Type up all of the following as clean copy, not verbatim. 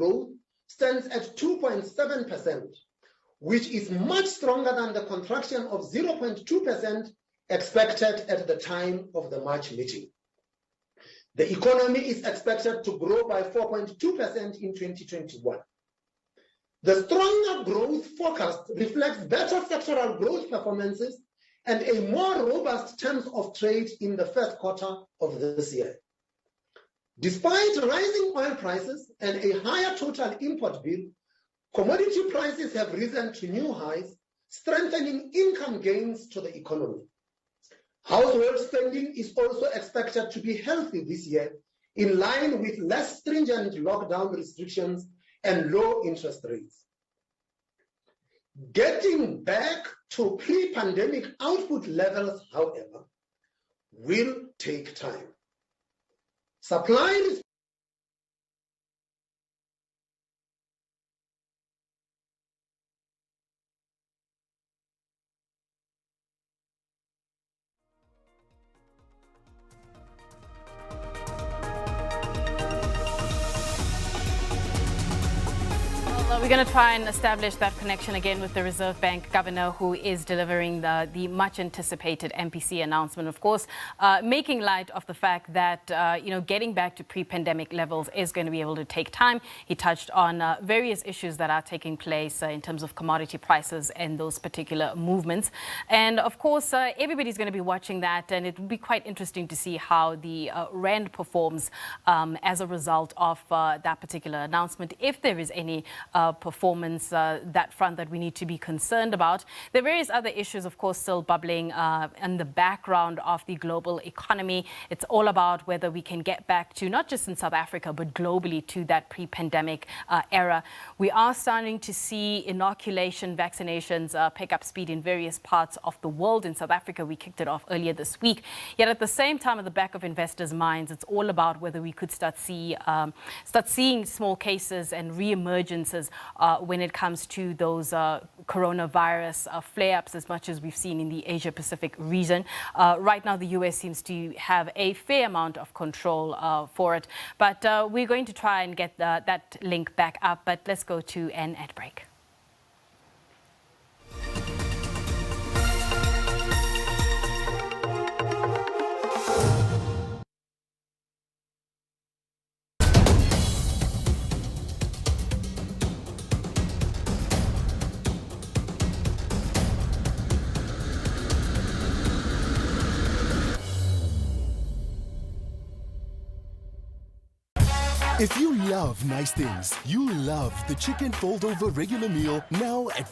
growth stands at 2.7%, which is much stronger than the contraction of 0.2% expected at the time of the March meeting. The economy is expected to grow by 4.2% in 2021. The stronger growth forecast reflects better sectoral growth performances and a more robust terms of trade in the first quarter of this year. Despite rising oil prices and a higher total import bill, commodity prices have risen to new highs, strengthening income gains to the economy. Household spending is also expected to be healthy this year, in line with less stringent lockdown restrictions and low interest rates. Getting back to pre-pandemic output levels, however, will take time. Supply We're going to try and establish that connection again with the Reserve Bank governor, who is delivering the much-anticipated MPC announcement, of course, making light of the fact that, getting back to pre-pandemic levels is going to be able to take time. He touched on various issues that are taking place in terms of commodity prices and those particular movements. And, of course, everybody's going to be watching that, and it will be quite interesting to see how the Rand performs as a result of that particular announcement, if there is any performance that front that we need to be concerned about. There are various other issues, of course, still bubbling in the background of the global economy. It's all about whether we can get back to, not just in South Africa, but globally, to that pre-pandemic era. We are starting to see inoculation vaccinations pick up speed in various parts of the world. In South Africa, we kicked it off earlier this week. Yet at the same time, at the back of investors' minds, it's all about whether we could start seeing small cases and re-emergences when it comes to those coronavirus flare-ups, as much as we've seen in the Asia-Pacific region. Right now, the US seems to have a fair amount of control for it. But we're going to try and get that link back up. But let's go to an ad break. If you love nice things, you love the chicken fold-over regular meal now at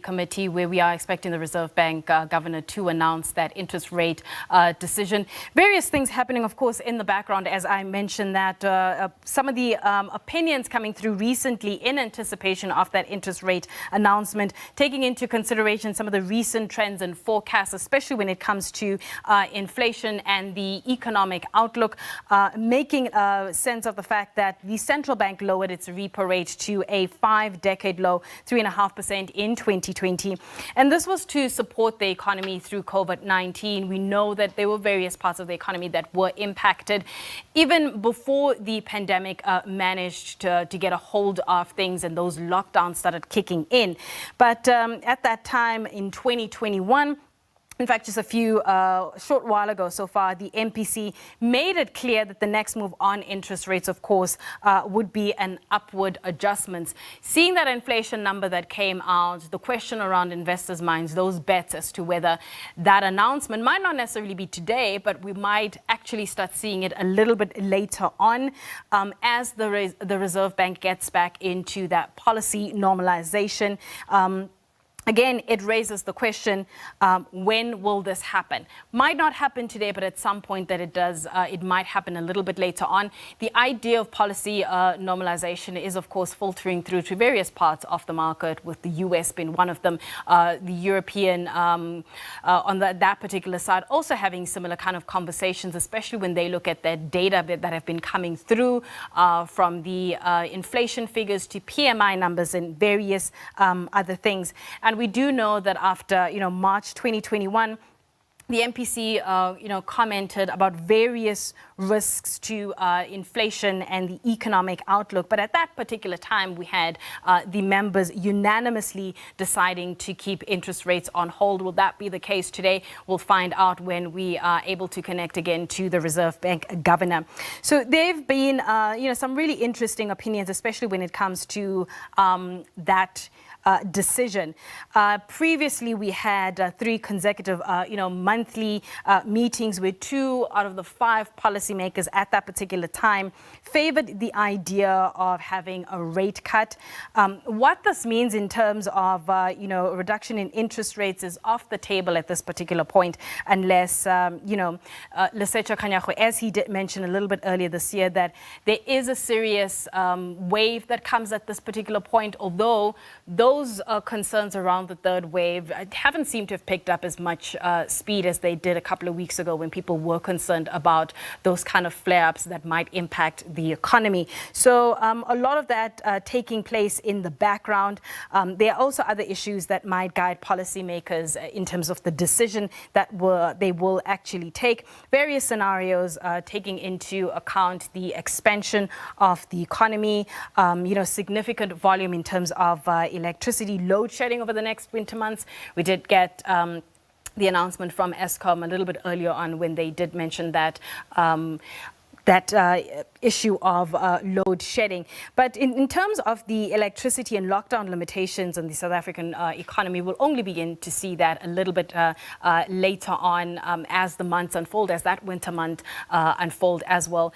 Committee, where we are expecting the Reserve Bank governor to announce that interest rate decision. Various things happening, of course, in the background, as I mentioned, that some of the opinions coming through recently in anticipation of that interest rate announcement, taking into consideration some of the recent trends and forecasts, especially when it comes to inflation and the economic outlook, making sense of the fact that the central bank lowered its repo rate to a 5-decade low, 3.5% in 2020. And this was to support the economy through COVID-19. We know that there were various parts of the economy that were impacted even before the pandemic managed to get a hold of things and those lockdowns started kicking in. But at that time in 2021, in fact, just a short while ago so far, the MPC made it clear that the next move on interest rates, of course, would be an upward adjustment. Seeing that inflation number that came out, the question around investors' minds, those bets as to whether that announcement might not necessarily be today, but we might actually start seeing it a little bit later on as the Reserve Bank gets back into that policy normalization. Again, it raises the question, when will this happen? Might not happen today, but at some point that it does, it might happen a little bit later on. The idea of policy normalization is, of course, filtering through to various parts of the market, with the US being one of them, the European on that particular side, also having similar kind of conversations, especially when they look at their data that have been coming through from the inflation figures to PMI numbers and various other things. And we do know that after, March 2021, the MPC, commented about various risks to inflation and the economic outlook. But at that particular time, we had the members unanimously deciding to keep interest rates on hold. Will that be the case today? We'll find out when we are able to connect again to the Reserve Bank governor. So there have been, some really interesting opinions, especially when it comes to that decision. Previously, we had 3 consecutive, monthly meetings where 2 out of the 5 policymakers at that particular time favored the idea of having a rate cut. What this means in terms of, a reduction in interest rates is off the table at this particular point, unless, Lesetja Kganyago, as he did mention a little bit earlier this year, that there is a serious wave that comes at this particular point, although those concerns around the third wave haven't seemed to have picked up as much speed as they did a couple of weeks ago when people were concerned about those kind of flare-ups that might impact the economy. So a lot of that taking place in the background. There are also other issues that might guide policymakers in terms of the decision that they will actually take. Various scenarios taking into account the expansion of the economy, significant volume in terms of electricity load shedding over the next winter months. We did get the announcement from Eskom a little bit earlier on when they did mention that issue of load shedding. But in terms of the electricity and lockdown limitations on the South African economy, we'll only begin to see that a little bit later on as the months unfold, as that winter month unfold as well.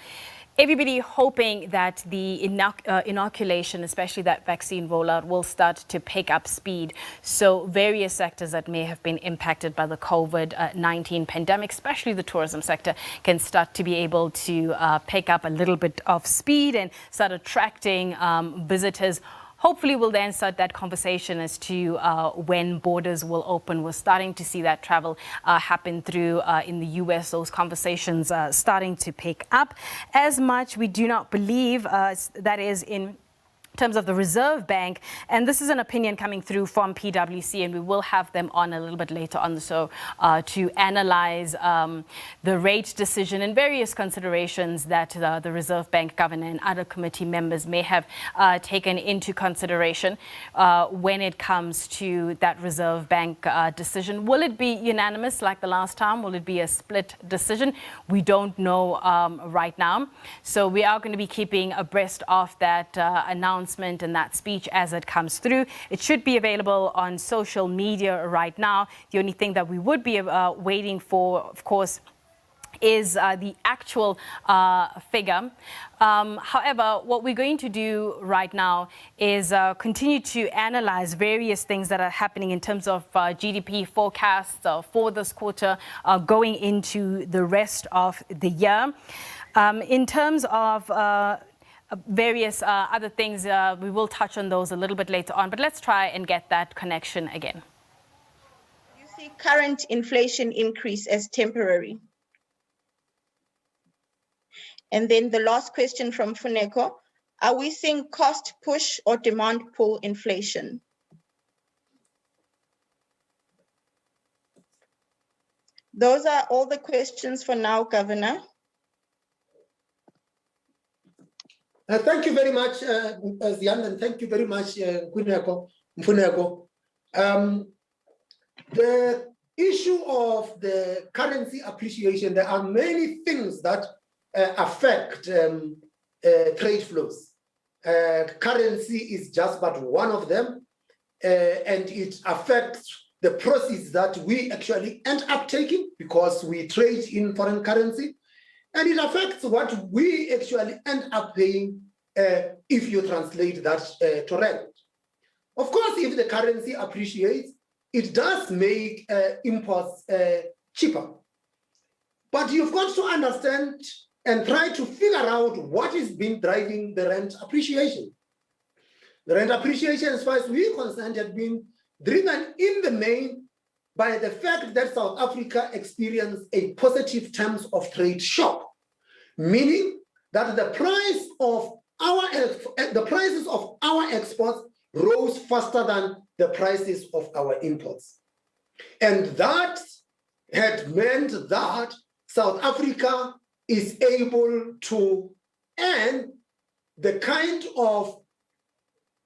Everybody hoping that the inoculation, especially that vaccine rollout, will start to pick up speed. So various sectors that may have been impacted by the COVID-19 pandemic, especially the tourism sector, can start to be able to pick up a little bit of speed and start attracting visitors. Hopefully, we'll then start that conversation as to when borders will open. We're starting to see that travel happen through in the US. Those conversations starting to pick up. As much, we do not believe that is in terms of the Reserve Bank, and this is an opinion coming through from PwC, and we will have them on a little bit later on so to analyze the rate decision and various considerations that the Reserve Bank governor and other committee members may have taken into consideration when it comes to that Reserve Bank decision. Will it be unanimous like the last time? Will it be a split decision? We don't know right now. So we are going to be keeping abreast of that announcement and that speech as it comes through. It should be available on social media right now. The only thing that we would be waiting for, of course, is the actual figure. However, what we're going to do right now is continue to analyze various things that are happening in terms of GDP forecasts for this quarter going into the rest of the year. In terms of various other things, we will touch on those a little bit later on, but let's try and get that connection again. You see current inflation increase as temporary? And then the last question from Funeko, are we seeing cost push or demand pull inflation? Those are all the questions for now, Governor. Thank you very much, Zian, and thank you very much, Mfuneko. The issue of the currency appreciation, there are many things that affect trade flows. Currency is just but one of them, and it affects the proceeds that we actually end up taking because we trade in foreign currency, and it affects what we actually end up paying if you translate that to rand. Of course, if the currency appreciates, it does make imports cheaper. But you've got to understand and try to figure out what is been driving the rand appreciation. The rand appreciation, as far as we're concerned, had been driven in the main by the fact that South Africa experienced a positive terms of trade shock, meaning that the prices of our exports rose faster than the prices of our imports. And that had meant that South Africa is able to earn the kind of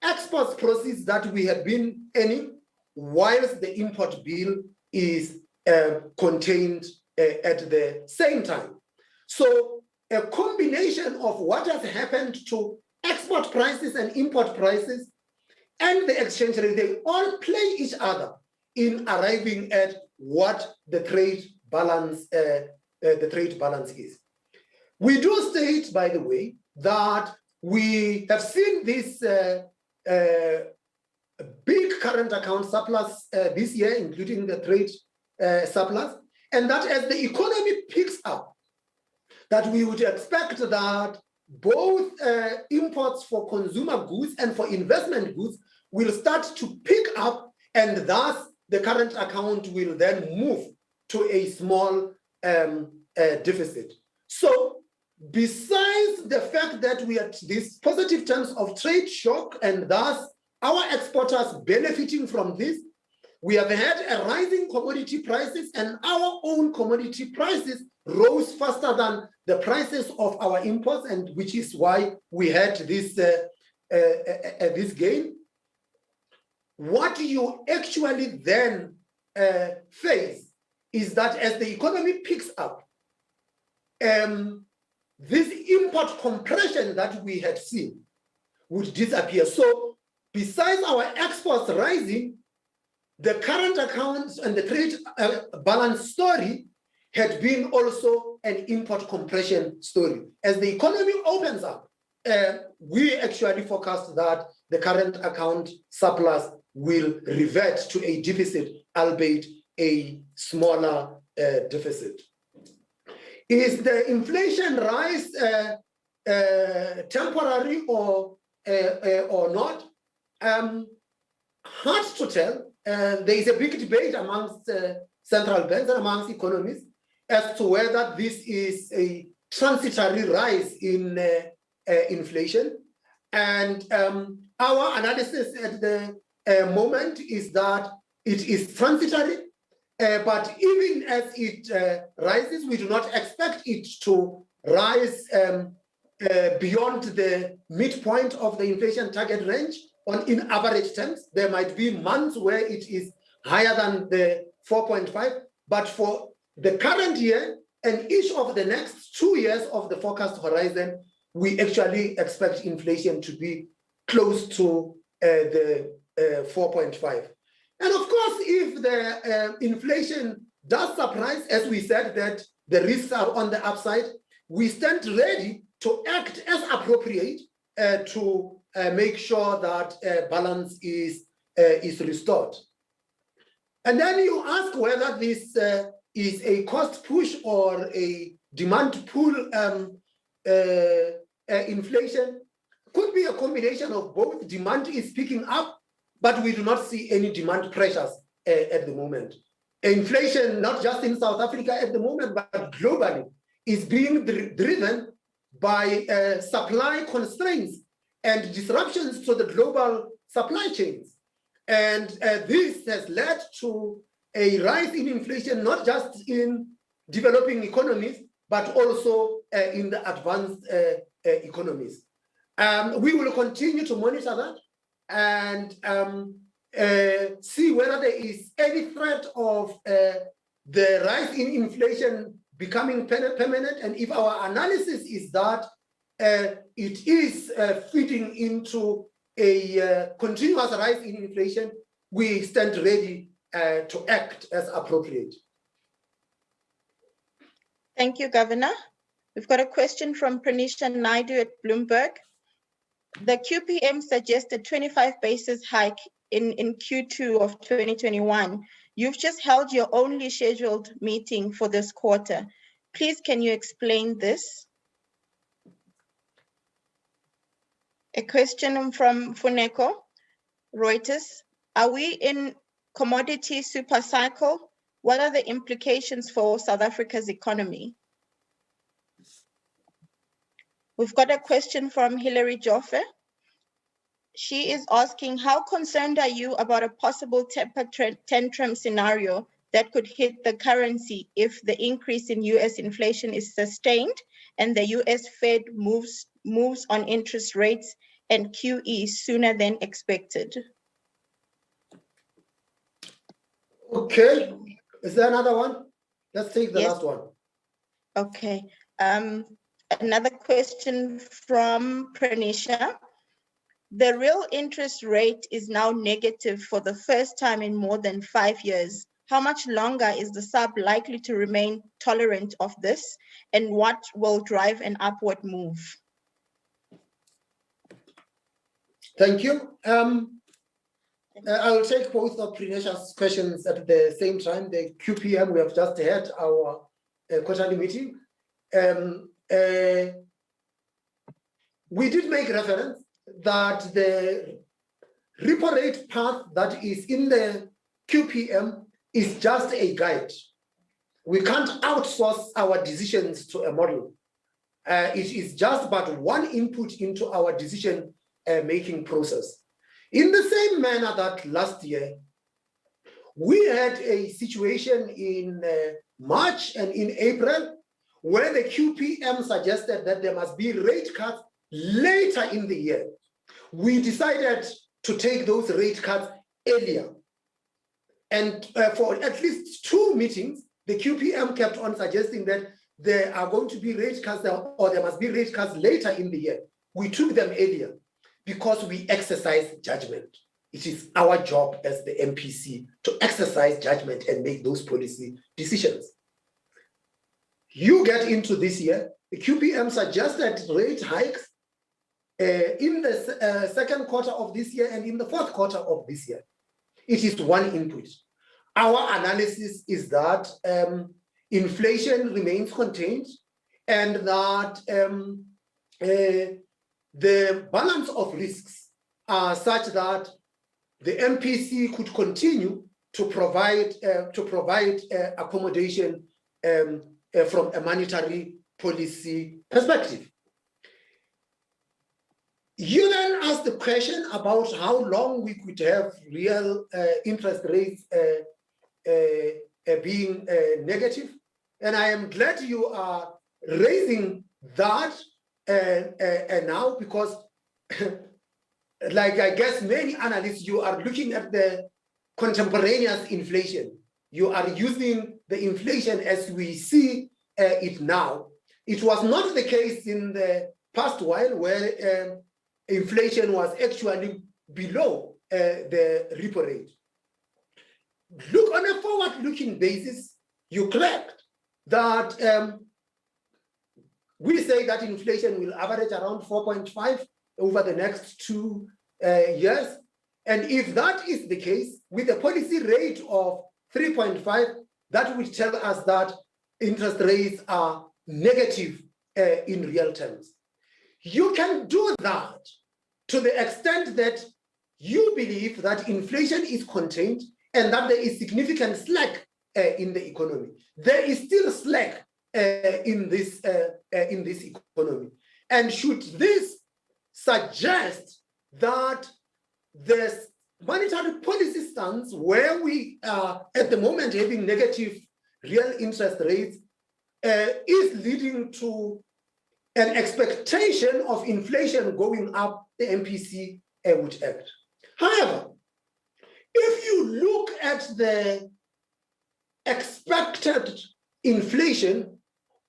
export proceeds that we have been earning, whilst the import bill is contained at the same time. So a combination of what has happened to export prices and import prices and the exchange rate, they all play each other in arriving at what the trade balance is. We do state, by the way, that we have seen this big current account surplus this year, including the trade surplus, and that as the economy picks up, that we would expect that both imports for consumer goods and for investment goods will start to pick up, and thus the current account will then move to a small deficit. So besides the fact that we are these positive terms of trade shock and thus our exporters benefiting from this, we have had a rising commodity prices, and our own commodity prices rose faster than the prices of our imports, and which is why we had this this gain. What you actually then face is that as the economy picks up, this import compression that we had seen would disappear. So besides our exports rising, the current accounts and the trade balance story had been also an import compression story. As the economy opens up, we actually forecast that the current account surplus will revert to a deficit, albeit a smaller deficit. Is the inflation rise temporary or not? Hard to tell. There is a big debate amongst central banks and amongst economists as to whether this is a transitory rise in inflation. And our analysis at the moment is that it is transitory, but even as it rises, we do not expect it to rise beyond the midpoint of the inflation target range. In average terms, there might be months where it is higher than the 4.5, but for the current year and each of the next 2 years of the forecast horizon, we actually expect inflation to be close to the 4.5. And of course, if the inflation does surprise, as we said, that the risks are on the upside, we stand ready to act as appropriate to make sure that balance is restored. And then you ask whether this is a cost push or a demand pull inflation. Could be a combination of both. Demand is picking up, but we do not see any demand pressures at the moment. Inflation, not just in South Africa at the moment, but globally, is being driven by supply constraints and disruptions to the global supply chains. And this has led to a rise in inflation, not just in developing economies, but also in the advanced economies. We will continue to monitor that and see whether there is any threat of the rise in inflation becoming permanent. And if our analysis is that it is feeding into a continuous rise in inflation, we stand ready to act as appropriate. Thank you, Governor. We've got a question from Pranisha Naidu at Bloomberg. The QPM suggested 25 basis hike in Q2 of 2021. You've just held your only scheduled meeting for this quarter. Please, can you explain this? A question from Funeko, Reuters. Are we in commodity super cycle? What are the implications for South Africa's economy? We've got a question from Hilary Joffe. She is asking, how concerned are you about a possible temper tantrum scenario that could hit the currency if the increase in US inflation is sustained and the US Fed moves on interest rates and QE sooner than expected? Okay, is there another one? Let's take the last one. Okay, another question from Pranisha. The real interest rate is now negative for the first time in more than 5 years. How much longer is the SAB likely to remain tolerant of this, and what will drive an upward move? Thank you. I will take both of Pranisha's questions at the same time. The QPM, we have just had our quarterly meeting. We did make reference that the repo rate path that is in the QPM is just a guide. We can't outsource our decisions to a model. It is just but one input into our decision making process. In the same manner that last year, we had a situation in March and in April where the QPM suggested that there must be rate cuts later in the year. We decided to take those rate cuts earlier. And for at least 2 meetings, the QPM kept on suggesting that there are going to be rate cuts or there must be rate cuts later in the year. We took them earlier because we exercise judgment. It is our job as the MPC to exercise judgment and make those policy decisions. You get into this year, the QPM suggested rate hikes in the second quarter of this year and in the fourth quarter of this year. It is one input. Our analysis is that inflation remains contained and that the balance of risks are such that the MPC could continue to provide accommodation from a monetary policy perspective. You then asked the question about how long we could have real interest rates being negative. And I am glad you are raising that now because like I guess many analysts, you are looking at the contemporaneous inflation. You are using the inflation as we see it now. It was not the case in the past while where inflation was actually below the repo rate. Look on a forward-looking basis, you're correct. that we say that inflation will average around 4.5 over the next 2 years. And if that is the case, with a policy rate of 3.5, that would tell us that interest rates are negative in real terms. You can do that to the extent that you believe that inflation is contained and that there is significant slack in the economy. There is still slack in this economy. And should this suggest that the monetary policy stance where we are at the moment having negative real interest rates is leading to an expectation of inflation going up, the MPC would act. However, if you look at the expected inflation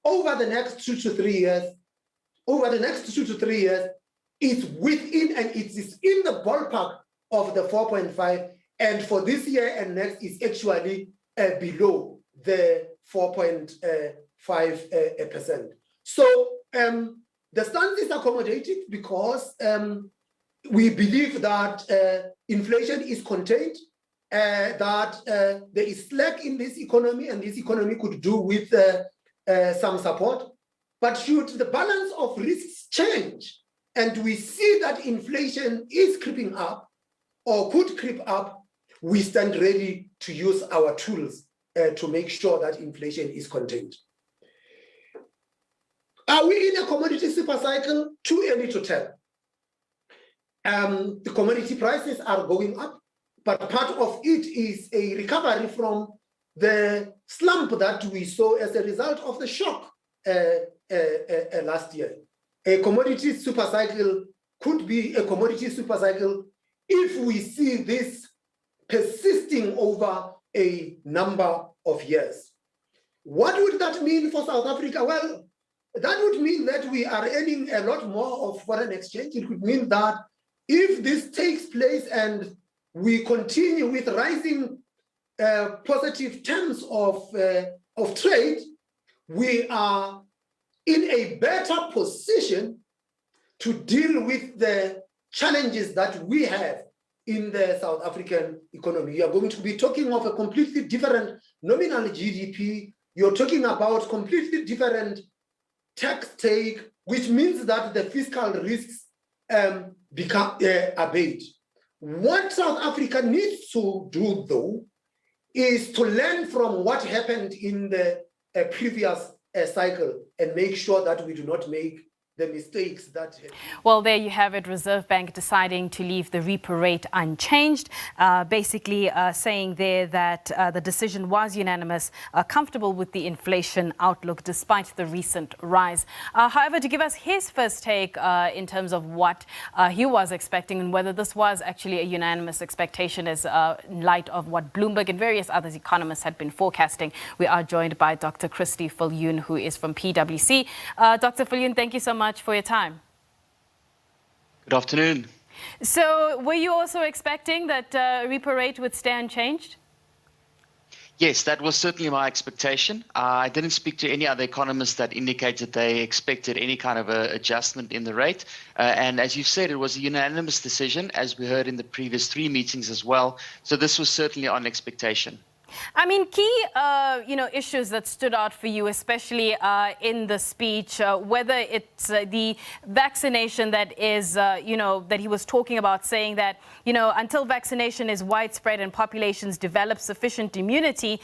over the next 2 to 3 years, it's within and it is in the ballpark of the 4.5, and for this year and next is actually below the 4.5%. So the stance is accommodated because we believe that inflation is contained, that there is slack in this economy, and this economy could do with some support. But should the balance of risks change, and we see that inflation is creeping up or could creep up, we stand ready to use our tools to make sure that inflation is contained. Are we in a commodity super cycle? Too early to tell. The commodity prices are going up, but part of it is a recovery from the slump that we saw as a result of the shock last year. A commodity super cycle could be a commodity super cycle if we see this persisting over a number of years. What would that mean for South Africa? Well, that would mean that we are earning a lot more of foreign exchange. It would mean that if this takes place and we continue with rising positive terms of trade, we are in a better position to deal with the challenges that we have in the South African economy. You are going to be talking of a completely different nominal GDP. You're talking about completely different tax take, which means that the fiscal risks become abate. What South Africa needs to do, though, is to learn from what happened in the previous cycle and make sure that we do not make the mistakes that... Well, there you have it, Reserve Bank deciding to leave the repo rate unchanged, basically saying there that the decision was unanimous, comfortable with the inflation outlook despite the recent rise. However, to give us his first take in terms of what he was expecting and whether this was actually a unanimous expectation as in light of what Bloomberg and various other economists had been forecasting, we are joined by Dr. Christy Viljoen, who is from PwC. Dr. Viljoen, thank you so much for your time. Good afternoon. So were you also expecting that repo rate would stay unchanged? Yes, that was certainly my expectation. I didn't speak to any other economists that indicated they expected any kind of a adjustment in the rate. And as you said, it was a unanimous decision, as we heard in the previous 3 meetings as well. So this was certainly on expectation. I mean, key, issues that stood out for you, especially in the speech, whether it's the vaccination that is, that he was talking about, saying that, until vaccination is widespread and populations develop sufficient immunity,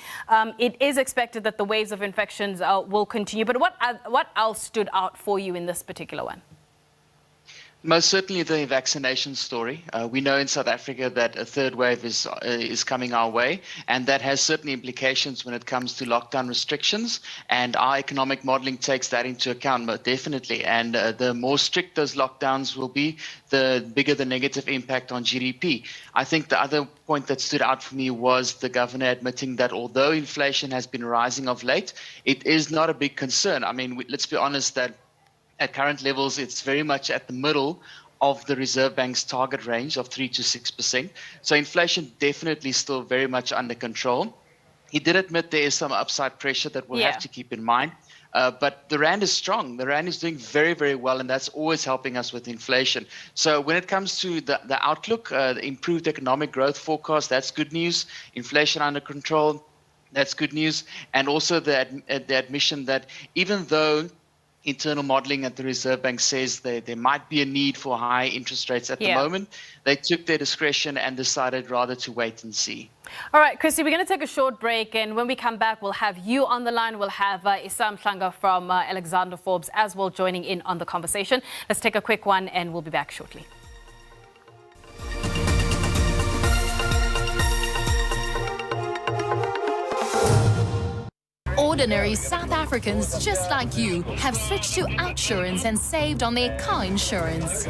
it is expected that the waves of infections will continue. But what else stood out for you in this particular one? Most certainly the vaccination story. We know in South Africa that a third wave is coming our way, and that has certain implications when it comes to lockdown restrictions, and our economic modeling takes that into account, but definitely. And the more strict those lockdowns will be, the bigger the negative impact on GDP. I think the other point that stood out for me was the governor admitting that although inflation has been rising of late, it is not a big concern. I mean, let's be honest that at current levels, it's very much at the middle of the Reserve Bank's target range of 3 to 6%. So inflation definitely still very much under control. He did admit there is some upside pressure that we'll have to keep in mind. But the rand is strong. The rand is doing very, very well, and that's always helping us with inflation. So when it comes to the outlook, the improved economic growth forecast, that's good news. Inflation under control, that's good news. And also the admission that even though internal modeling at the Reserve Bank says there might be a need for high interest rates at the moment, they took their discretion and decided rather to wait and see. All right, Christy, we're going to take a short break, and when we come back, we'll have you on the line. We'll have Isam Hlanga from Alexander Forbes as well joining in on the conversation. Let's take a quick one, and we'll be back shortly. Ordinary South Africans just like you have switched to Outsurance and saved on their car insurance.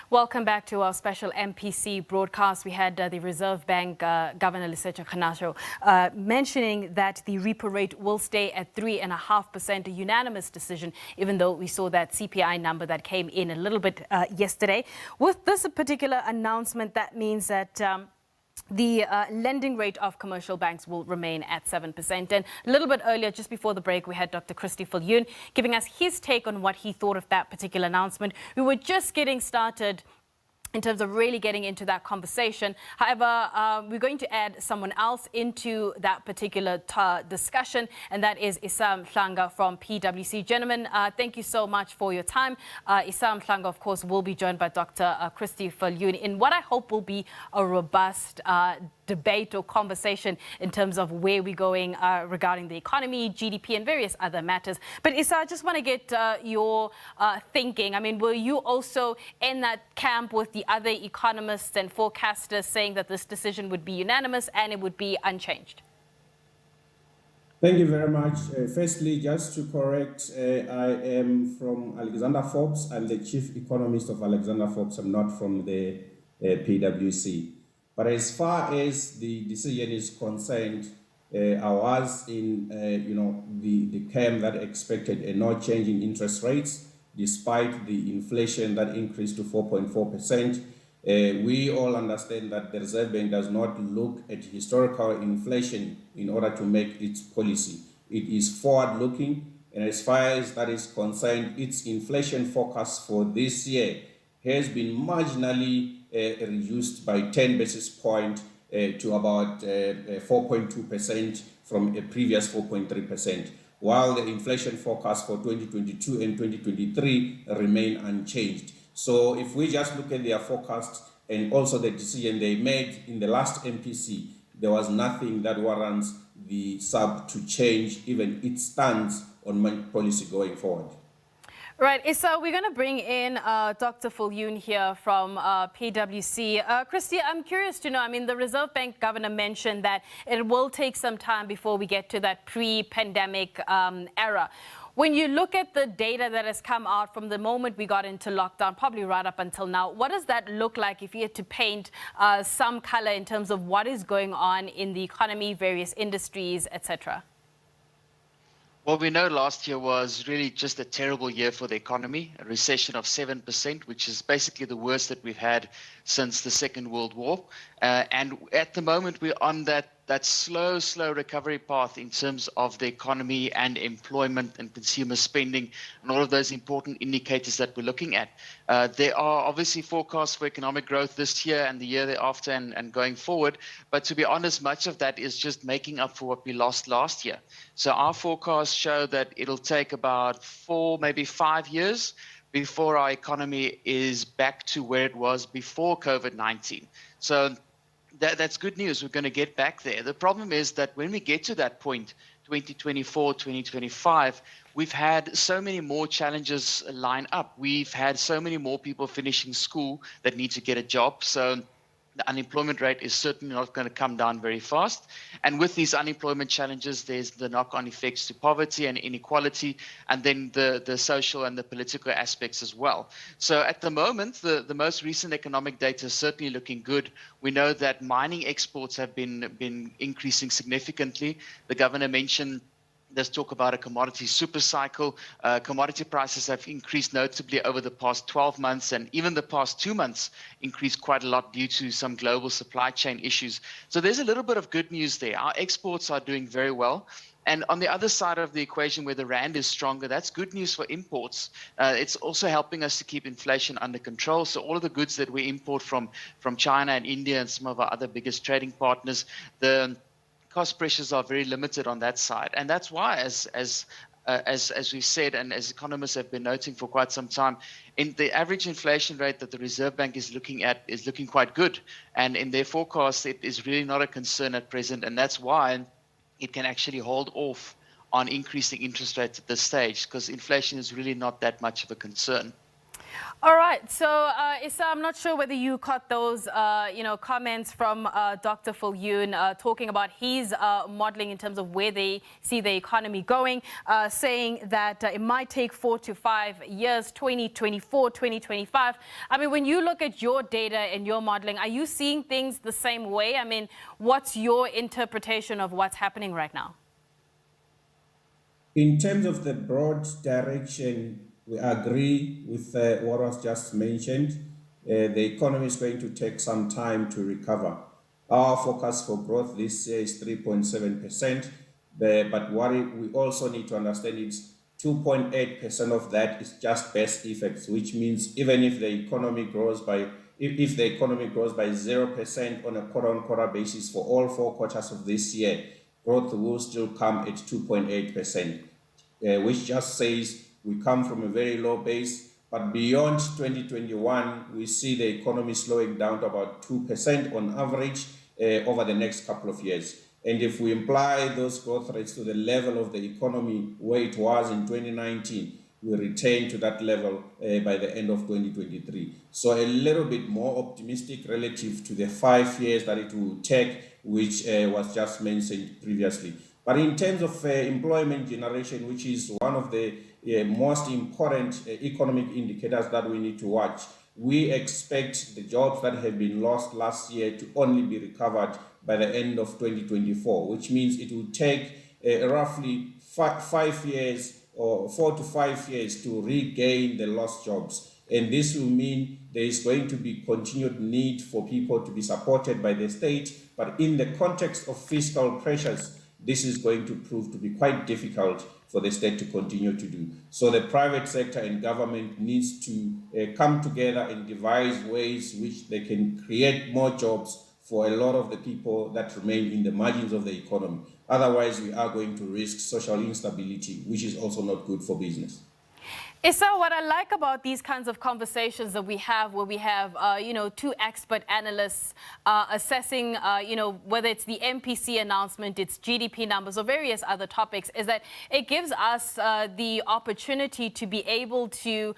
Welcome back to our special MPC broadcast. We had the Reserve Bank Governor Lesetja Kganasho mentioning that the repo rate will stay at 3.5%, a unanimous decision, even though we saw that CPI number that came in a little bit yesterday. With this particular announcement, that means that the lending rate of commercial banks will remain at 7%. And a little bit earlier, just before the break, we had Dr. Christy Viljoen giving us his take on what he thought of that particular announcement. We were just getting started in terms of really getting into that conversation. However, we're going to add someone else into that particular discussion, and that is Isam Hlanga from PwC. Gentlemen, thank you so much for your time. Isam Hlanga, of course, will be joined by Dr. Christy Viljoen in what I hope will be a robust debate or conversation in terms of where we're going regarding the economy, GDP, and various other matters. But Issa, I just want to get your thinking. I mean, were you also in that camp with the other economists and forecasters saying that this decision would be unanimous and it would be unchanged? Thank you very much. Firstly, just to correct, I am from Alexander Forbes. I'm the chief economist of Alexander Forbes. I'm not from the PwC. But as far as the decision is concerned, I was in the camp that expected a no change in interest rates, despite the inflation that increased to 4.4%. We all understand that the Reserve Bank does not look at historical inflation in order to make its policy. It is forward-looking, and as far as that is concerned, its inflation forecast for this year has been marginally reduced by 10 basis points to about 4.2% from a previous 4.3%, while the inflation forecast for 2022 and 2023 remain unchanged. So if we just look at their forecast and also the decision they made in the last MPC, there was nothing that warrants the SAB to change even its stance on money policy going forward. Right, Issa, we're going to bring in Dr. Viljoen here from PwC. Christy, I'm curious to know, I mean, the Reserve Bank governor mentioned that it will take some time before we get to that pre-pandemic era. When you look at the data that has come out from the moment we got into lockdown, probably right up until now, what does that look like if you had to paint some color in terms of what is going on in the economy, various industries, etc.? Well, we know last year was really just a terrible year for the economy, a recession of 7%, which is basically the worst that we've had since the Second World War. And at the moment, we're on that slow recovery path in terms of the economy and employment and consumer spending and all of those important indicators that we're looking at. There are obviously forecasts for economic growth this year and the year thereafter and going forward. But to be honest, much of that is just making up for what we lost last year. So our forecasts show that it'll take about 4, maybe 5 years before our economy is back to where it was before COVID-19. So that's good news. We're going to get back there. The problem is that when we get to that point, 2024, 2025, we've had so many more challenges line up. We've had so many more people finishing school that need to get a job. So the unemployment rate is certainly not going to come down very fast. And with these unemployment challenges, there's the knock-on effects to poverty and inequality, and then the social and the political aspects as well. So at the moment, the most recent economic data is certainly looking good. We know that mining exports have been increasing significantly. The governor mentioned there's talk about a commodity super cycle. Commodity prices have increased notably over the past 12 months, and even the past 2 months increased quite a lot due to some global supply chain issues. So there's a little bit of good news there. Our exports are doing very well. And on the other side of the equation, where the rand is stronger, that's good news for imports. It's also helping us to keep inflation under control. So all of the goods that we import from China and India and some of our other biggest trading partners, the cost pressures are very limited on that side. And that's why, as we've said, and as economists have been noting for quite some time, in the average inflation rate that the Reserve Bank is looking at is looking quite good. And in their forecast, it is really not a concern at present. And that's why it can actually hold off on increasing interest rates at this stage, because inflation is really not that much of a concern. All right. So, Issa, I'm not sure whether you caught those, comments from Dr. Viljoen talking about his modeling in terms of where they see the economy going, saying that it might take 4 to 5 years, 2024, 2025. I mean, when you look at your data and your modeling, are you seeing things the same way? I mean, what's your interpretation of what's happening right now? In terms of the broad direction, we agree with what was just mentioned. The economy is going to take some time to recover. Our forecast for growth this year is 3.7%. But what we also need to understand is 2.8% of that is just base effects, which means even if the economy grows by if the economy grows by 0% on a quarter-on-quarter basis for all 4 quarters of this year, growth will still come at 2.8%, which just says we come from a very low base, but beyond 2021, we see the economy slowing down to about 2% on average, over the next couple of years. And if we apply those growth rates to the level of the economy where it was in 2019, we return to that level by the end of 2023. So a little bit more optimistic relative to the 5 years that it will take, which was just mentioned previously. But in terms of employment generation, which is one of the most important economic indicators that we need to watch, we expect the jobs that have been lost last year to only be recovered by the end of 2024, which means it will take roughly 5 years or 4 to 5 years to regain the lost jobs. And this will mean there is going to be continued need for people to be supported by the state. But in the context of fiscal pressures, this is going to prove to be quite difficult for the state to continue to do. So the private sector and government needs to come together and devise ways which they can create more jobs for a lot of the people that remain in the margins of the economy. Otherwise, we are going to risk social instability, which is also not good for business. Issa, what I like about these kinds of conversations that we have, where we have, two expert analysts assessing, whether it's the MPC announcement, its GDP numbers, or various other topics, is that it gives us the opportunity to be able to,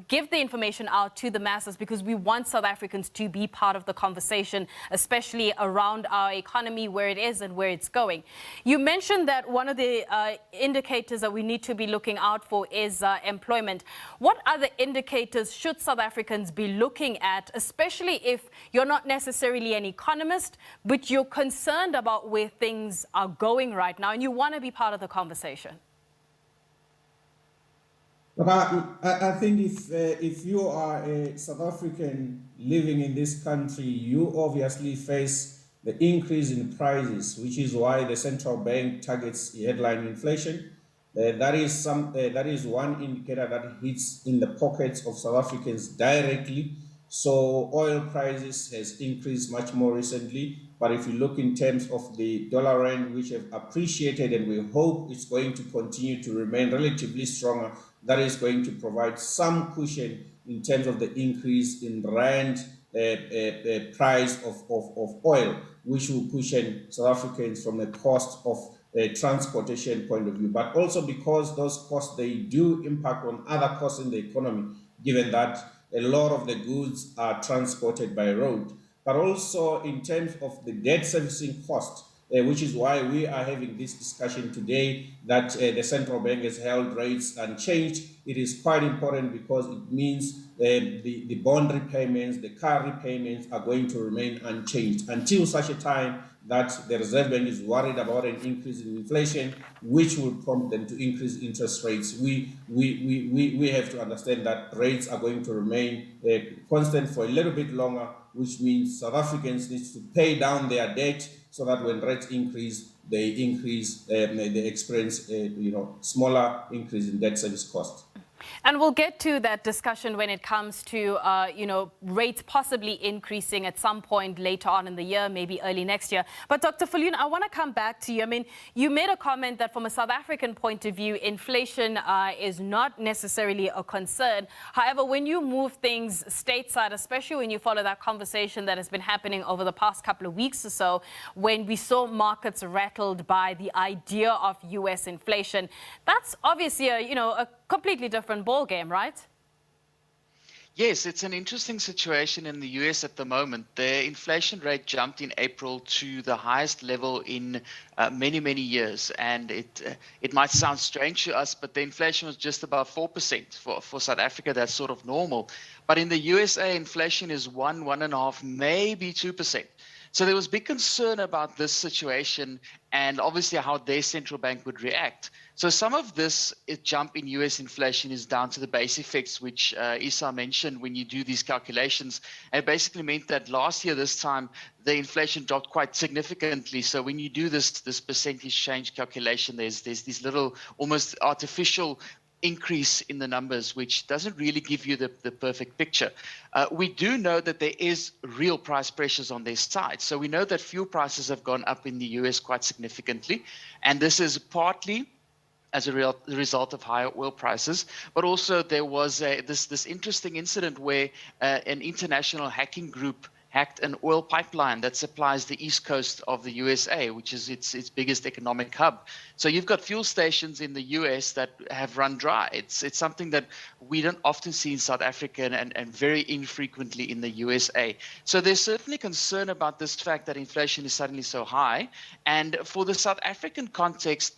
give the information out to the masses, because we want South Africans to be part of the conversation, especially around our economy, where it is and where it's going. You mentioned that one of the indicators that we need to be looking out for is employment. What other indicators should South Africans be looking at, especially if you're not necessarily an economist, but you're concerned about where things are going right now and you want to be part of the conversation? Look, I think if you are a South African living in this country, you obviously face the increase in prices, which is why the central bank targets headline inflation. That is one indicator that hits in the pockets of South Africans directly. So oil prices has increased much more recently, but if you look in terms of the dollar rand, which have appreciated, and we hope it's going to continue to remain relatively stronger, that is going to provide some cushion in terms of the increase in rand price of oil, which will cushion South Africans from the cost of transportation point of view, but also because those costs, they do impact on other costs in the economy, given that a lot of the goods are transported by road. But also in terms of the debt servicing cost, which is why we are having this discussion today, that the central bank has held rates unchanged. It is quite important because it means the bond repayments, the car repayments are going to remain unchanged until such a time that the Reserve Bank is worried about an increase in inflation, which will prompt them to increase interest rates. We have to understand that rates are going to remain constant for a little bit longer, which means South Africans need to pay down their debt so that when rates increase, they experience smaller increase in debt service costs. And we'll get to that discussion when it comes to, rates possibly increasing at some point later on in the year, maybe early next year. But Dr. Viljoen, I want to come back to you. I mean, you made a comment that from a South African point of view, inflation is not necessarily a concern. However, when you move things stateside, especially when you follow that conversation that has been happening over the past couple of weeks or so, when we saw markets rattled by the idea of U.S. inflation, that's obviously a completely different ball game, right? Yes, it's an interesting situation in the US at the moment. The inflation rate jumped in April to the highest level in many, many years. And it might sound strange to us, but the inflation was just about 4%. For South Africa, that's sort of normal. But in the USA, inflation is 1.5%, maybe 2%. So there was big concern about this situation and obviously how their central bank would react. So some of this jump in US inflation is down to the base effects, which Issa mentioned when you do these calculations. And it basically meant that last year, this time, the inflation dropped quite significantly. So when you do this percentage change calculation, there's these little almost artificial increase in the numbers, which doesn't really give you the perfect picture. We do know that there is real price pressures on their side. So we know that fuel prices have gone up in the US quite significantly. And this is partly as a result of higher oil prices, but also there was this interesting incident where an international hacking group hacked an oil pipeline that supplies the east coast of the USA, which is its biggest economic hub. So you've got fuel stations in the US that have run dry. It's something that we don't often see in South Africa and very infrequently in the USA. So there's certainly concern about this fact that inflation is suddenly so high. And for the South African context,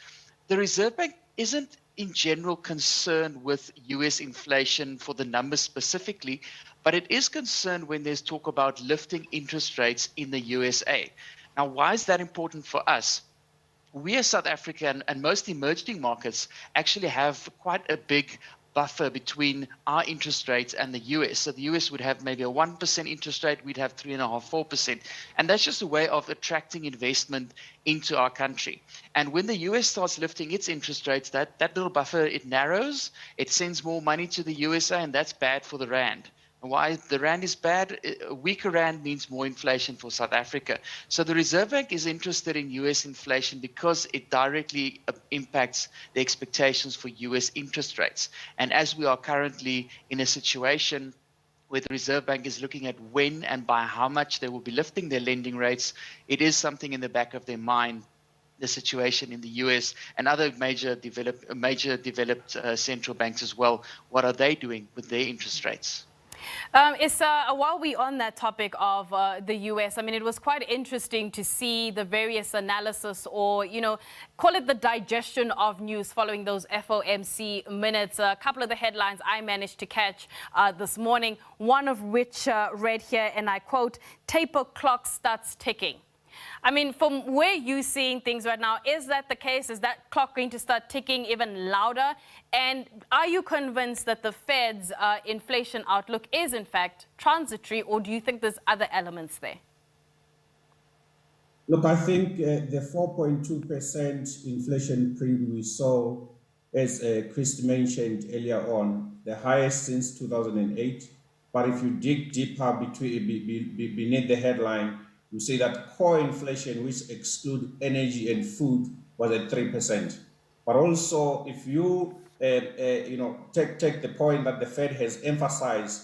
the Reserve Bank isn't in general concerned with US inflation for the numbers specifically, but it is concerned when there's talk about lifting interest rates in the USA. Now, why is that important for us? We as South Africa and most emerging markets actually have quite a big buffer between our interest rates and the US. So the US would have maybe a 1% interest rate, we'd have 3.5%, 4%. And that's just a way of attracting investment into our country. And when the US starts lifting its interest rates, that little buffer, it narrows, it sends more money to the USA, and that's bad for the rand. Why the rand is bad? A weaker rand means more inflation for South Africa. So the Reserve Bank is interested in US inflation because it directly impacts the expectations for US interest rates. And as we are currently in a situation where the Reserve Bank is looking at when and by how much they will be lifting their lending rates, it is something in the back of their mind, the situation in the US and other major developed central banks as well. What are they doing with their interest rates? While we're on that topic of the US, I mean, it was quite interesting to see the various analysis or, call it the digestion of news following those FOMC minutes. A couple of the headlines I managed to catch this morning, one of which read here, and I quote, "Taper clock starts ticking." I mean, from where you're seeing things right now, is that the case? Is that clock going to start ticking even louder? And are you convinced that the Fed's inflation outlook is, in fact, transitory, or do you think there's other elements there? Look, I think the 4.2% inflation print we saw, as Chris mentioned earlier on, the highest since 2008. But if you dig deeper beneath the headline, you see that core inflation, which exclude energy and food, was at 3%. But also, if you take the point that the Fed has emphasized,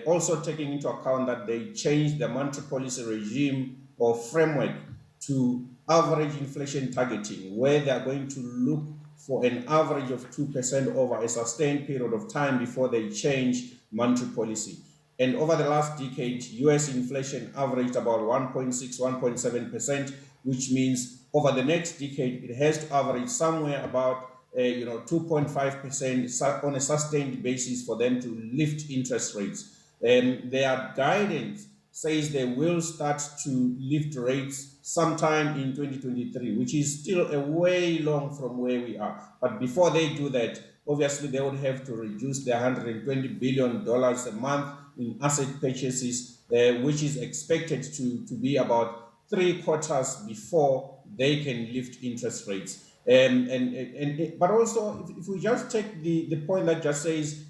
also taking into account that they changed the monetary policy regime or framework to average inflation targeting, where they are going to look for an average of 2% over a sustained period of time before they change monetary policy. And over the last decade, US inflation averaged about 1.6, 1.7%, which means over the next decade, it has to average somewhere about 2.5% on a sustained basis for them to lift interest rates. Their guidance says they will start to lift rates sometime in 2023, which is still a way long from where we are. But before they do that, obviously they would have to reduce their $120 billion a month in asset purchases, which is expected to be about 3 quarters before they can lift interest rates. But also, if we just take the point that just says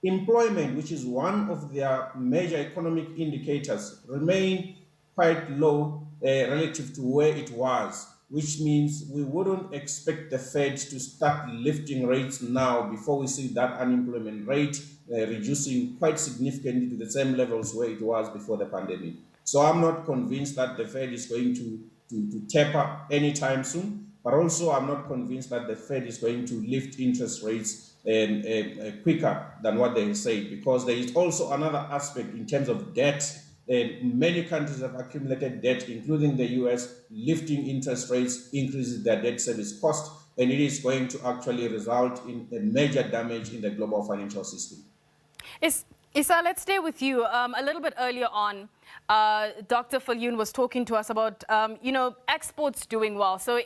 employment, which is one of their major economic indicators, remain quite low relative to where it was, which means we wouldn't expect the Fed to start lifting rates now before we see that unemployment rate reducing quite significantly to the same levels where it was before the pandemic. So I'm not convinced that the Fed is going to taper anytime soon, but also I'm not convinced that the Fed is going to lift interest rates quicker than what they say, because there is also another aspect in terms of debt. Many countries have accumulated debt, including the US. Lifting interest rates increases their debt service cost, and it is going to actually result in a major damage in the global financial system. Issa, let's stay with you. A little bit earlier on, Dr. Viljoen was talking to us about, exports doing well. So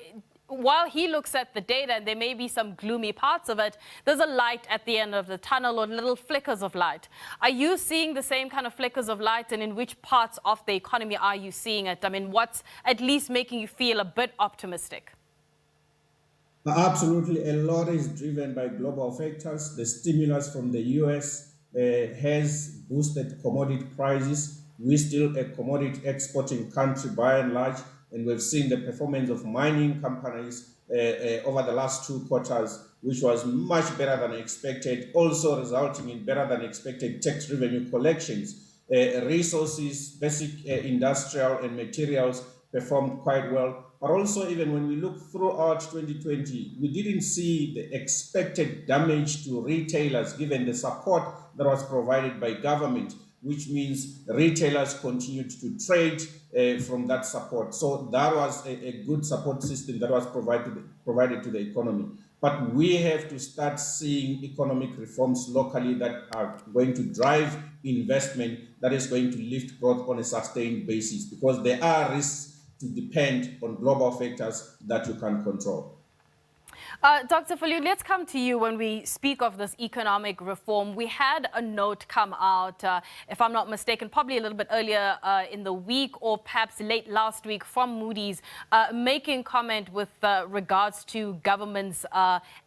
while he looks at the data, and there may be some gloomy parts of it, there's a light at the end of the tunnel, or little flickers of light. Are you seeing the same kind of flickers of light, and in which parts of the economy are you seeing it? I mean, what's at least making you feel a bit optimistic? Absolutely. A lot is driven by global factors. The stimulus from the US has boosted commodity prices. We're still a commodity exporting country by and large, and we've seen the performance of mining companies over the last 2 quarters, which was much better than expected, also resulting in better than expected tax revenue collections. Resources, basic industrial and materials performed quite well. But also, even when we look throughout 2020, we didn't see the expected damage to retailers given the support that was provided by government, which means retailers continued to trade from that support. So that was a good support system that was provided to the economy. But we have to start seeing economic reforms locally that are going to drive investment that is going to lift growth on a sustained basis, because there are risks to depend on global factors that you can control. Dr. Falun, let's come to you when we speak of this economic reform. We had a note come out, if I'm not mistaken, probably a little bit earlier in the week or perhaps late last week from Moody's, making comment with regards to government's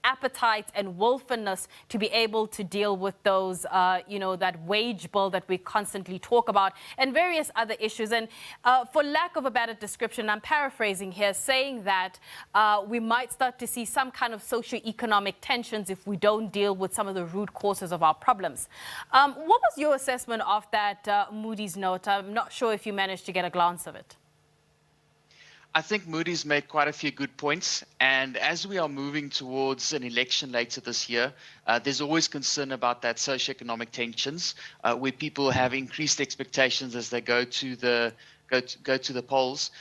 appetite and willfulness to be able to deal with those, that wage bill that we constantly talk about and various other issues. And for lack of a better description, I'm paraphrasing here, saying that we might start to see some kind of socio-economic tensions if we don't deal with some of the root causes of our problems. What was your assessment of that Moody's note? I'm not sure if you managed to get a glance of it. I think Moody's made quite a few good points. And as we are moving towards an election later this year, there's always concern about that socio-economic tensions, where people have increased expectations as they go to the polls.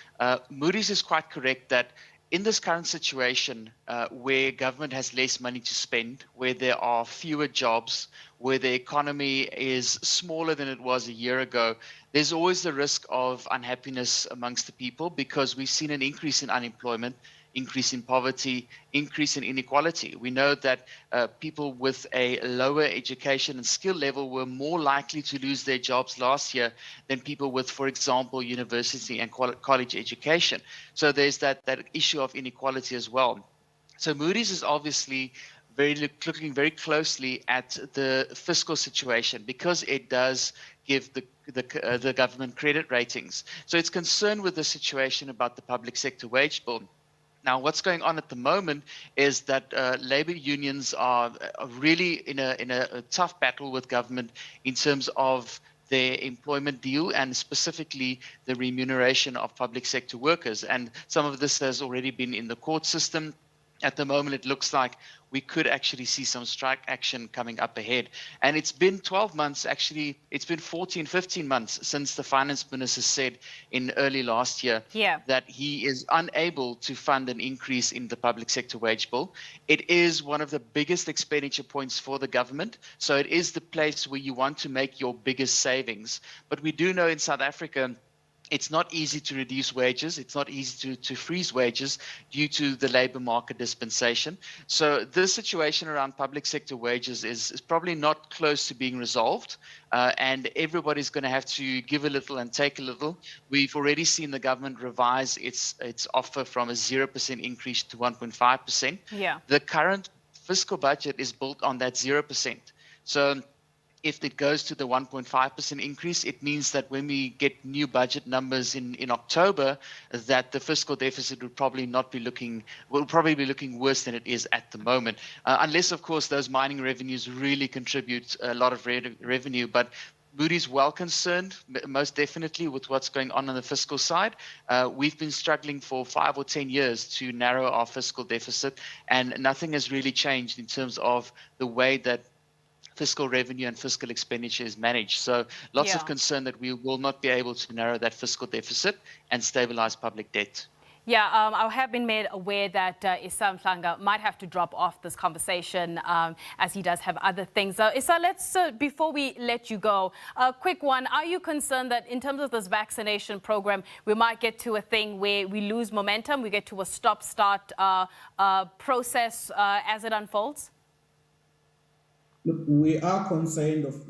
Moody's is quite correct that in this current situation, where government has less money to spend, where there are fewer jobs, where the economy is smaller than it was a year ago, there's always the risk of unhappiness amongst the people, because we've seen an increase in unemployment, increase in poverty, increase in inequality. We know that people with a lower education and skill level were more likely to lose their jobs last year than people with, for example, university and college education. So there's that issue of inequality as well. So Moody's is obviously looking very closely at the fiscal situation, because it does give the government credit ratings. So it's concerned with the situation about the public sector wage bill. Now, what's going on at the moment is that labor unions are really in a tough battle with government in terms of their employment deal, and specifically the remuneration of public sector workers. And some of this has already been in the court system. At the moment, it looks like we could actually see some strike action coming up ahead. And it's been 12 months, actually, it's been 14, 15 months since the finance minister said in early last year that he is unable to fund an increase in the public sector wage bill. It is one of the biggest expenditure points for the government. So it is the place where you want to make your biggest savings. But we do know in South Africa, it's not easy to reduce wages. It's not easy to freeze wages due to the labor market dispensation. So this situation around public sector wages is probably not close to being resolved. And everybody's going to have to give a little and take a little. We've already seen the government revise its offer from a 0% increase to 1.5%. Yeah. The current fiscal budget is built on that 0%. So if it goes to the 1.5% increase, it means that when we get new budget numbers in October, that the fiscal deficit will probably be looking worse than it is at the moment, unless, of course, those mining revenues really contribute a lot of revenue. But Moody's well concerned, most definitely, with what's going on the fiscal side. We've been struggling for 5 or 10 years to narrow our fiscal deficit, and nothing has really changed in terms of the way that fiscal revenue and fiscal expenditure is managed. So lots of concern that we will not be able to narrow that fiscal deficit and stabilize public debt. Yeah, I have been made aware that Issa Mhlanga might have to drop off this conversation as he does have other things. Issa, let's, before we let you go, a quick one. Are you concerned that in terms of this vaccination program, we might get to a thing where we lose momentum, we get to a stop-start process as it unfolds? Look, we are concerned of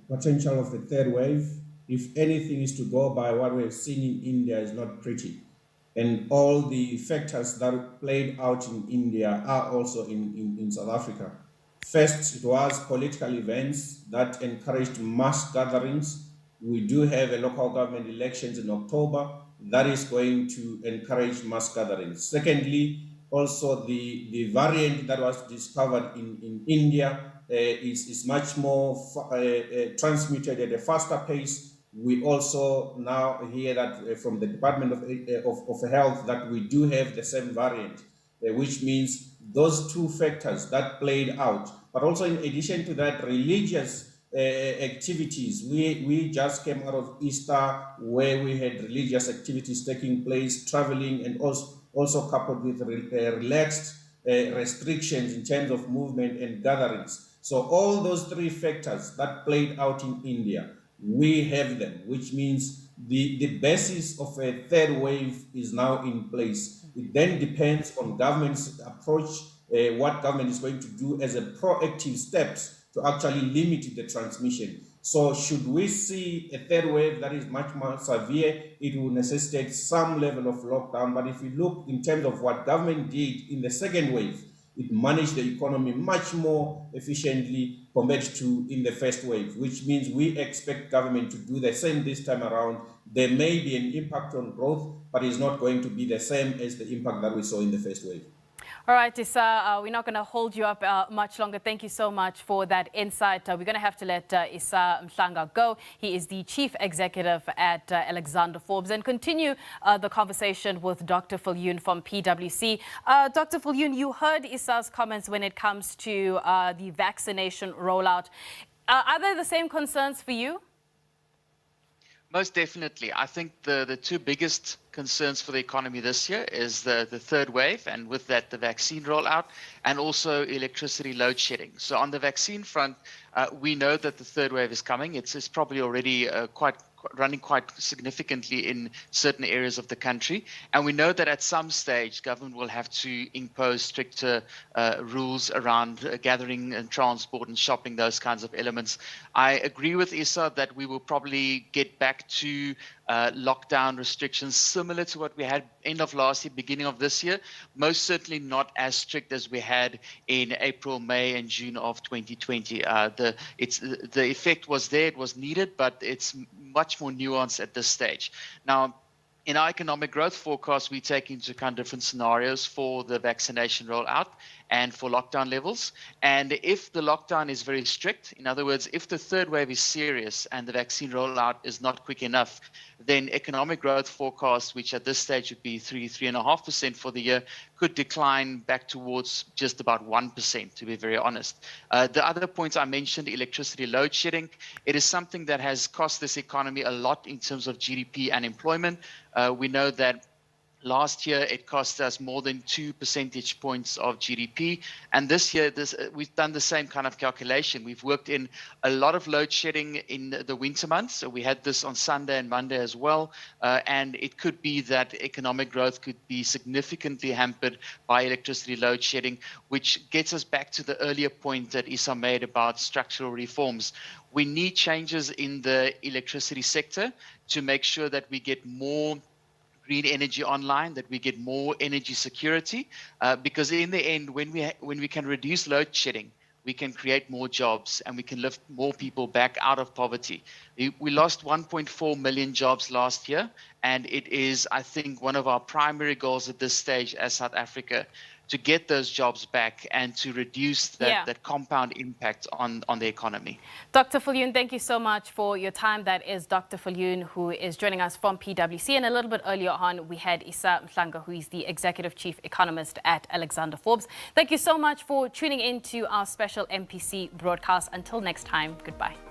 potential of the third wave. If anything is to go by what we've seen in India is not pretty. And all the factors that played out in India are also in South Africa. First, it was political events that encouraged mass gatherings. We do have a local government elections in October. That is going to encourage mass gatherings. Secondly, also the variant that was discovered in India is much more transmitted at a faster pace. We also now hear that from the Department of Health that we do have the same variant, which means those two factors that played out. But also in addition to that, religious activities. We just came out of Easter where we had religious activities taking place, traveling, and also coupled with relaxed restrictions in terms of movement and gatherings. So all those three factors that played out in India, we have them, which means the basis of a third wave is now in place. It then depends on government's approach, what government is going to do as a proactive steps to actually limit the transmission. So should we see a third wave that is much more severe, it will necessitate some level of lockdown. But if we look in terms of what government did in the second wave, it managed the economy much more efficiently compared to in the first wave, which means we expect government to do the same this time around. There may be an impact on growth, but it's not going to be the same as the impact that we saw in the first wave. All right, Issa, we're not going to hold you up much longer. Thank you so much for that insight. We're going to have to let Issa Mhlanga go. He is the Chief Executive at Alexander Forbes, and continue the conversation with Dr. Viljoen from PwC. Dr. Viljoen, you heard Issa's comments when it comes to the vaccination rollout. Are there the same concerns for you? Most definitely. I think the two biggest concerns for the economy this year is the third wave, and with that the vaccine rollout, and also electricity load shedding. So on the vaccine front, we know that the third wave is coming. It's probably already running quite significantly in certain areas of the country. And we know that at some stage, government will have to impose stricter rules around gathering and transport and shopping, those kinds of elements. I agree with Issa that we will probably get back to lockdown restrictions similar to what we had end of last year, beginning of this year. Most certainly not as strict as we had in April, May, and June of 2020. The effect was there, it was needed, but it's much more nuanced at this stage. Now, in our economic growth forecast, we take into account different scenarios for the vaccination rollout and for lockdown levels. And if the lockdown is very strict, in other words, if the third wave is serious and the vaccine rollout is not quick enough, then economic growth forecasts, which at this stage would be 3.5% for the year, could decline back towards just about 1%, to be very honest. The other points I mentioned, electricity load shedding, it is something that has cost this economy a lot in terms of GDP and employment. We know that last year, it cost us more than 2 percentage points of GDP. And this year, we've done the same kind of calculation. We've worked in a lot of load shedding in the winter months. So we had this on Sunday and Monday as well. And it could be that economic growth could be significantly hampered by electricity load shedding, which gets us back to the earlier point that Issa made about structural reforms. We need changes in the electricity sector to make sure that we get more green energy online, that we get more energy security, because in the end, when we can reduce load shedding, we can create more jobs and we can lift more people back out of poverty. We lost 1.4 million jobs last year, and it is, I think, one of our primary goals at this stage as South Africa to get those jobs back and to reduce that compound impact on the economy. Dr. Viljoen, thank you so much for your time. That is Dr. Viljoen, who is joining us from PwC. And a little bit earlier on, we had Issa Mhlanga, who is the Executive Chief Economist at Alexander Forbes. Thank you so much for tuning in to our special MPC broadcast. Until next time, goodbye.